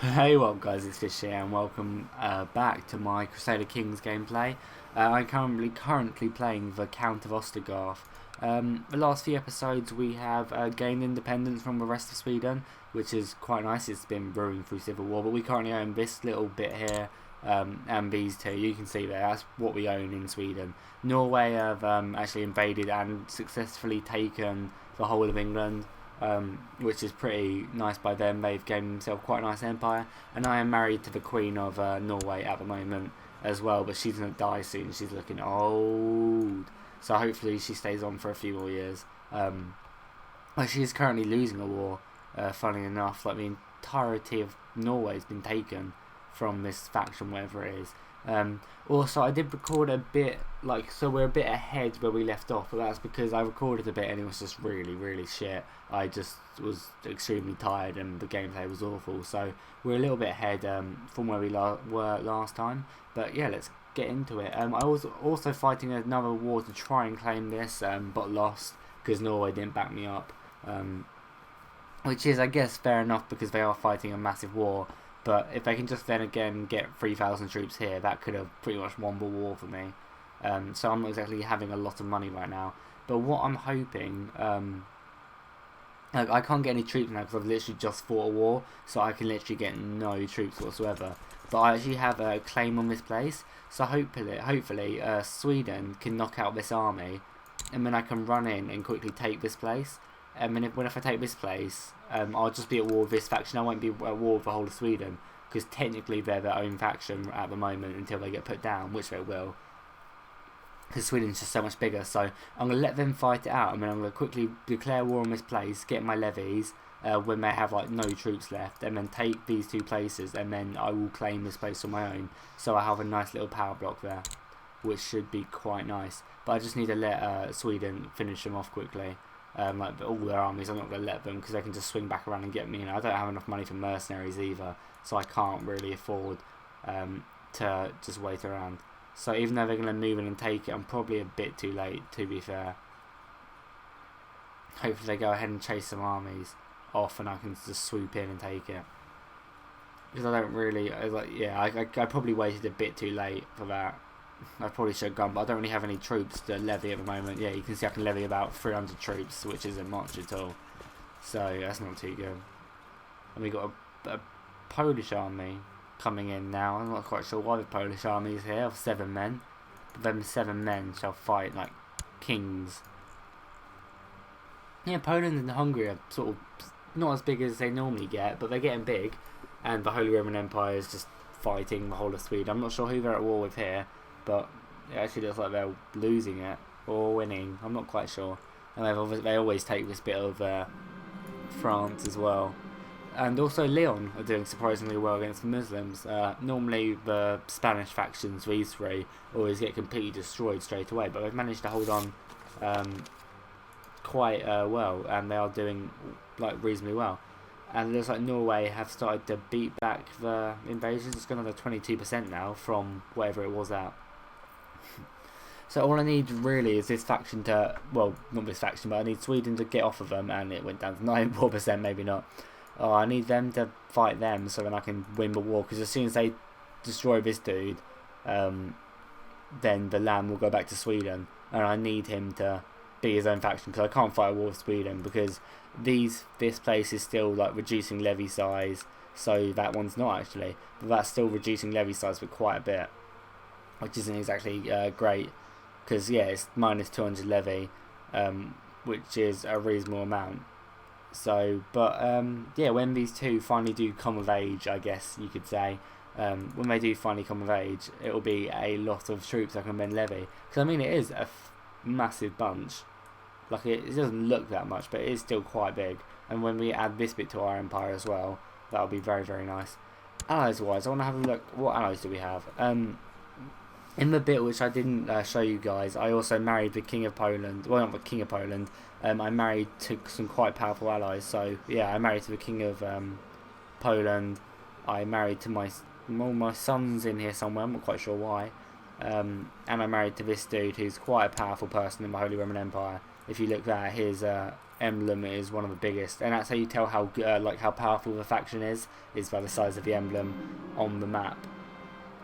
Hey, what up guys, it's Fish here and welcome back to my Crusader Kings gameplay. I'm currently playing the Count of Ostergarth. The last few episodes we have gained independence from the rest of Sweden, which is quite nice. It's been ruined through civil war, but we currently own this little bit here and these two. You can see there, that's what we own in Sweden. Norway have actually invaded and successfully taken the whole of England. Which is pretty nice by them. They've gained themselves quite a nice empire, and I am married to the Queen of Norway at the moment as well, but she's going to die soon. She's looking old, so hopefully she stays on for a few more years. She is currently losing a war, funny enough. Like, the entirety of Norway has been taken from this faction, whatever it is. Also, I did record a bit, so we're a bit ahead where we left off, but that's because I recorded a bit and it was just really shit. I just was extremely tired and the gameplay was awful, so we're a little bit ahead from where we were last time. But yeah, let's get into it. I was also fighting another war to try and claim this, but lost because Norway didn't back me up, which is, I guess, fair enough because they are fighting a massive war. But if they can just then again get 3,000 troops here, that could have pretty much won the war for me. So I'm not exactly having a lot of money right now. But what I'm hoping, I can't get any troops now because I've literally just fought a war, so I can literally get no troops whatsoever. But I actually have a claim on this place, so hopefully Sweden can knock out this army, and then I can run in and quickly take this place. And then if I take this place, I'll just be at war with this faction. I won't be at war with the whole of Sweden, because technically they're their own faction at the moment until they get put down, which they will. Because Sweden's just so much bigger, so I'm going to let them fight it out, and then I'm going to quickly declare war on this place, get my levies, when they have no troops left, and then take these two places, and then I will claim this place on my own. So I have a nice little power block there, which should be quite nice. But I just need to let Sweden finish them off quickly. All their armies, I'm not going to let them because they can just swing back around and get me. And I don't have enough money for mercenaries either, so I can't really afford to just wait around. So even though they're going to move in and take it, I'm probably a bit too late, to be fair. Hopefully they go ahead and chase some armies off and I can just swoop in and take it. Because I don't really, I probably waited a bit too late for that. I probably should have gone, but I don't really have any troops to levy at the moment. Yeah, you can see I can levy about 300 troops, which isn't much at all. So that's not too good. And we got a Polish army coming in now. I'm not quite sure why the Polish army is here of 7 men. But them 7 men shall fight like kings. Yeah, Poland and Hungary are sort of not as big as they normally get, but they're getting big. And the Holy Roman Empire is just fighting the whole of Sweden. I'm not sure who they're at war with here, but it actually looks like they're losing it or winning. I'm not quite sure. And they always take this bit of France as well. And also Leon are doing surprisingly well against the Muslims. Normally the Spanish factions, these three, always get completely destroyed straight away, but they've managed to hold on quite well, and they are doing reasonably well. And it looks like Norway have started to beat back the invasions. It's gone on to 22% now from whatever it was at. So all I need really is this faction to, well, not this faction, but I need Sweden to get off of them, and it went down to 94%, maybe not. I need them to fight them so then I can win the war, because as soon as they destroy this dude, then the land will go back to Sweden, and I need him to be his own faction, because I can't fight a war with Sweden, because this place is still reducing levy size, so that one's not actually, but that's still reducing levy size for quite a bit, which isn't exactly great, because yeah, it's minus 200 levy, which is a reasonable amount. So, but yeah, when these two finally do come of age, I guess you could say, when they do finally come of age, it will be a lot of troops I can then levy. Because I mean, it is a massive bunch. It doesn't look that much, but it is still quite big. And when we add this bit to our empire as well, that'll be very nice. Allies wise, I want to have a look. What allies do we have? In the bit which I didn't show you guys, I also married the King of Poland. Well, not the King of Poland. I married to some quite powerful allies. So yeah, I married to the King of Poland. I married to my son's in here somewhere. I'm not quite sure why. And I married to this dude who's quite a powerful person in the Holy Roman Empire. If you look at his emblem is one of the biggest, and that's how you tell how like how powerful the faction is by the size of the emblem on the map.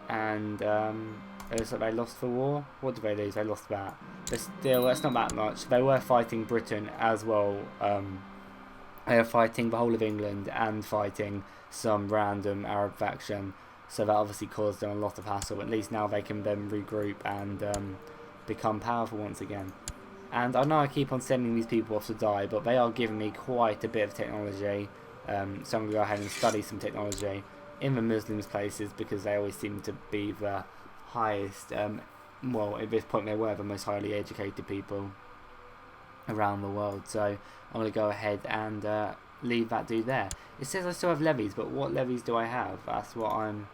And it looks like they lost the war. What did they lose? They lost that. But still, that's not that much. They were fighting Britain as well. They were fighting the whole of England and fighting some random Arab faction. So that obviously caused them a lot of hassle. At least now they can then regroup and become powerful once again. And I know I keep on sending these people off to die, but they are giving me quite a bit of technology. So I'm going to go ahead and study some technology in the Muslims' places, because they always seem to be the highest, well, at this point they were the most highly educated people around the world. So I'm going to go ahead and leave that dude there. It says I still have levies, but what levies do I have? That's what I'm...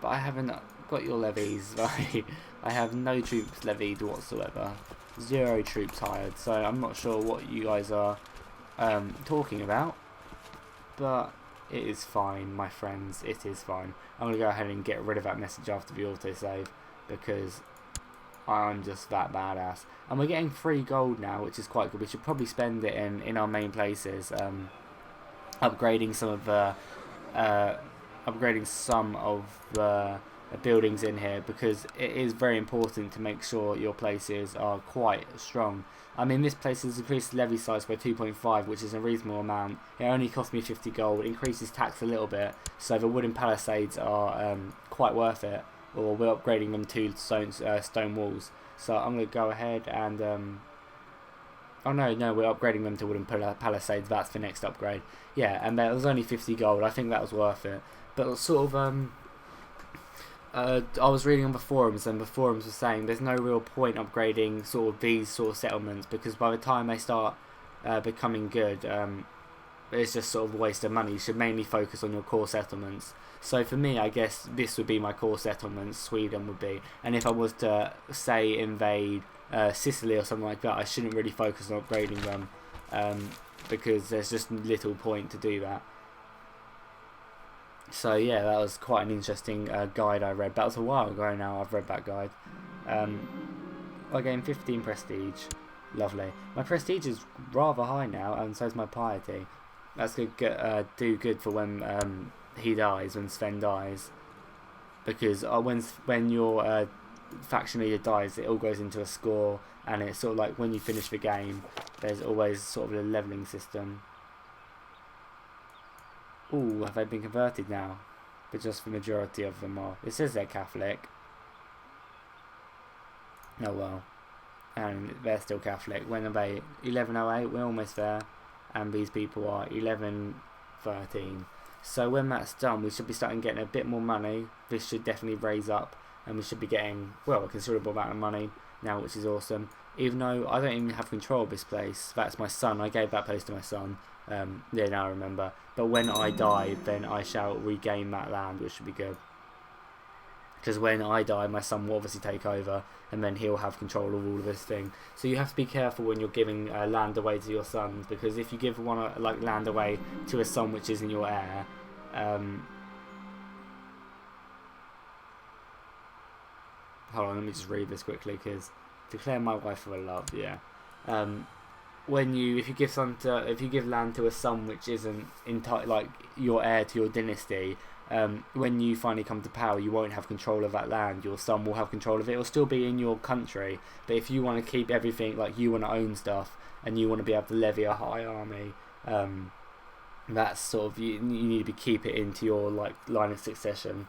But I haven't got your levies. I have no troops levied whatsoever. 0 troops hired. So I'm not sure what you guys are talking about. But it is fine, my friends. It is fine. I'm going to go ahead and get rid of that message after the autosave, because I'm just that badass. And we're getting free gold now, which is quite good. We should probably spend it in our main places, upgrading some of the buildings in here, because it is very important to make sure your places are quite strong. I mean, this place has increased levy size by 2.5, which is a reasonable amount. It only cost me 50 gold. It increases tax a little bit, so the wooden palisades are quite worth it. Or we're upgrading them to stone walls. So I'm going to go ahead and... oh no, we're upgrading them to wooden palisades. That's the next upgrade. Yeah, and that was only 50 gold. I think that was worth it. But sort of... I was reading on the forums, and the forums were saying there's no real point upgrading sort of these sort of settlements, because by the time they start becoming good, it's just sort of a waste of money. You should mainly focus on your core settlements. So for me, I guess this would be my core settlements. Sweden would be, and if I was to say invade Sicily or something like that, I shouldn't really focus on upgrading them, because there's just little point to do that. So yeah, that was quite an interesting guide I read. That was a while ago now I've read that guide. I gained 15 prestige. Lovely. My prestige is rather high now, and so is my piety. That's going to do good for when he dies, when Sven dies. Because when your faction leader dies, it all goes into a score, and it's sort of like when you finish the game, there's always sort of a levelling system. Ooh, have they been converted now? But just the majority of them are. It says they're Catholic. Oh well. And they're still Catholic. When are they? 1108, we're almost there. And these people are 1113. So when that's done, we should be starting getting a bit more money. This should definitely raise up, and we should be getting, well, a considerable amount of money now, which is awesome. Even though I don't even have control of this place. That's my son. I gave that place to my son. Yeah, now I remember. But when I die, then I shall regain that land, which should be good. Because when I die, my son will obviously take over, and then he'll have control of all of this thing. So you have to be careful when you're giving land away to your sons, because if you give land away to a son which isn't your heir, hold on, let me just read this quickly, because declare my wife for love, yeah. If you give land to a son which isn't like your heir to your dynasty, when you finally come to power, you won't have control of that land. Your son will have control of it. It'll still be in your country, but if you want to keep everything, like you want to own stuff and you want to be able to levy a high army, that's sort of you need to keep it into your line of succession,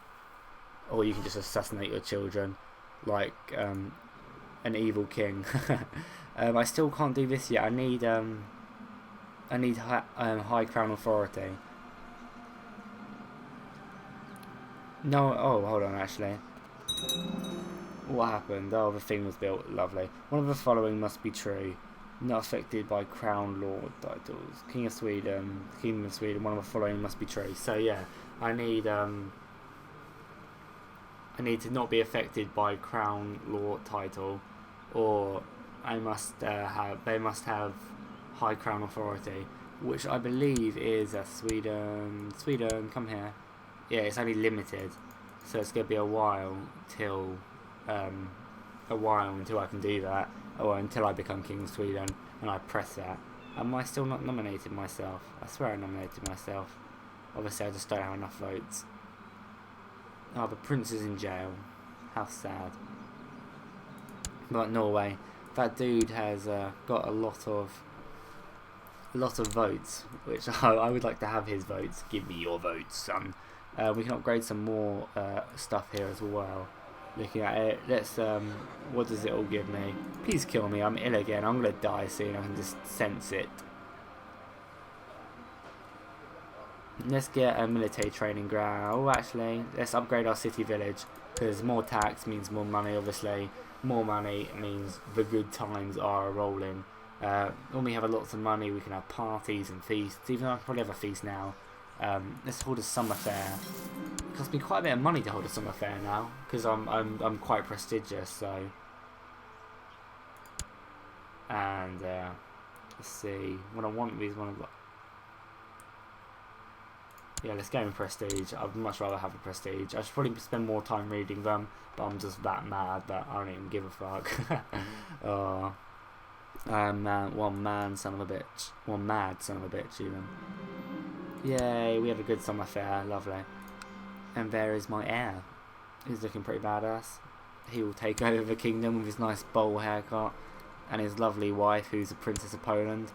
or you can just assassinate your children like an evil king. I still can't do this yet. I need high crown authority. No, oh, hold on, actually. What happened? Oh, the thing was built. Lovely. One of the following must be true. Not affected by crown lord titles. King of Sweden, Kingdom of Sweden. One of the following must be true. So yeah, I need to not be affected by crown lord title, or they must have high crown authority, which I believe is Sweden. Sweden, come here. Yeah, it's only limited, so it's gonna be a while until I can do that, or until I become King of Sweden. and I press that. Am I still not nominated myself? I swear I nominated myself. Obviously I just don't have enough votes. Oh, the prince is in jail. How sad. But Norway, that dude has got a lot of votes, which I would like to have his votes. Give me your votes, son. We can upgrade some more stuff here as well. Looking at it, let's what does it all give me? Please kill me, I'm ill again, I'm gonna die soon, I can just sense it. Let's get a military training ground. Oh, actually, let's upgrade our city village, because more tax means more money, obviously. More money means the good times are rolling. When we have lots of money, we can have parties and feasts, even though I can probably have a feast now. Let's hold a summer fair. It costs me quite a bit of money to hold a summer fair now, because I'm quite prestigious, so. And let's see, what I want is one of the. Yeah, let's go in prestige. I'd much rather have a prestige. I should probably spend more time reading them, but I'm just that mad that I don't even give a fuck. Oh, one mad son of a bitch even. Yay, we have a good summer fair, lovely. And there is my heir. He's looking pretty badass. He will take over the kingdom with his nice bowl haircut and his lovely wife, who's a princess of Poland.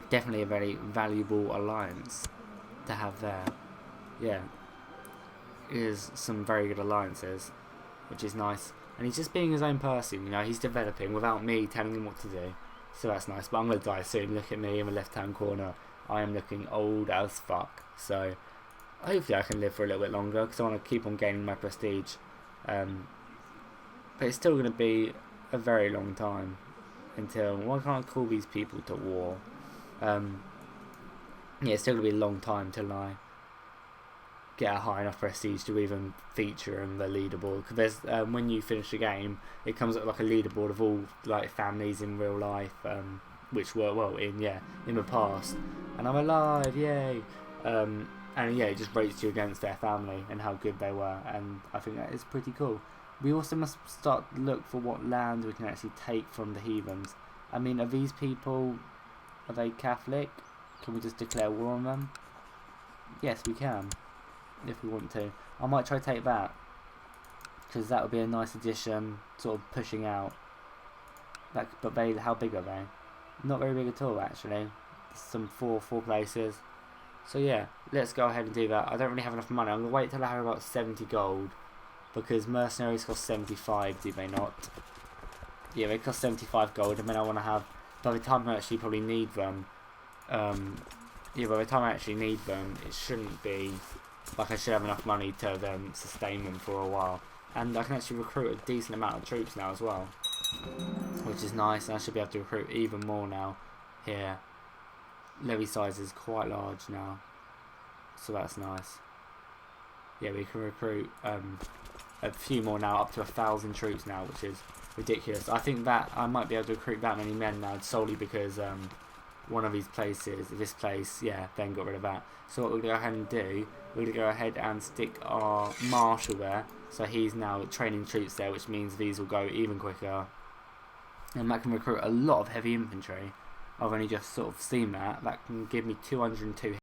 Definitely a very valuable alliance to have there. Yeah, is some very good alliances, which is nice. And he's just being his own person, you know. He's developing without me telling him what to do, so that's nice. But I'm gonna die soon. Look at me in the left-hand corner. I am looking old as fuck. So hopefully I can live for a little bit longer, because I want to keep on gaining my prestige. But it's still gonna be a very long time until. Why can't I call these people to war? Yeah, it's still going to be a long time till I get a high enough prestige to even feature in the leaderboard. Because there's when you finish the game, it comes up like a leaderboard of all like families in real life, which were in the past, and I'm alive, yay! And yeah, it just rates you against their family and how good they were, and I think that is pretty cool. We also must start to look for what land we can actually take from the heathens. I mean, are these people? Are they Catholic? Can we just declare war on them? Yes, we can, if we want to. I might try to take that, because that would be a nice addition, sort of pushing out. But how big are they? Not very big at all, actually. Some four places. So yeah, let's go ahead and do that. I don't really have enough money. I'm going to wait till I have about 70 gold, because mercenaries cost 75, do they not? Yeah, they cost 75 gold, and then I want to have. By the time I actually probably need them, it shouldn't be like I should have enough money to then sustain them for a while. And I can actually recruit a decent amount of troops now as well, which is nice. And I should be able to recruit even more now here. Levy size is quite large now, so that's nice. Yeah, we can recruit a few more now, up to 1,000 troops now, which is ridiculous. I think that I might be able to recruit that many men now, solely because one of these places, this place, yeah, then got rid of that. So what we're going to go ahead and do, we're going to go ahead and stick our marshal there. So he's now training troops there, which means these will go even quicker. And that can recruit a lot of heavy infantry. I've only just sort of seen that. That can give me 202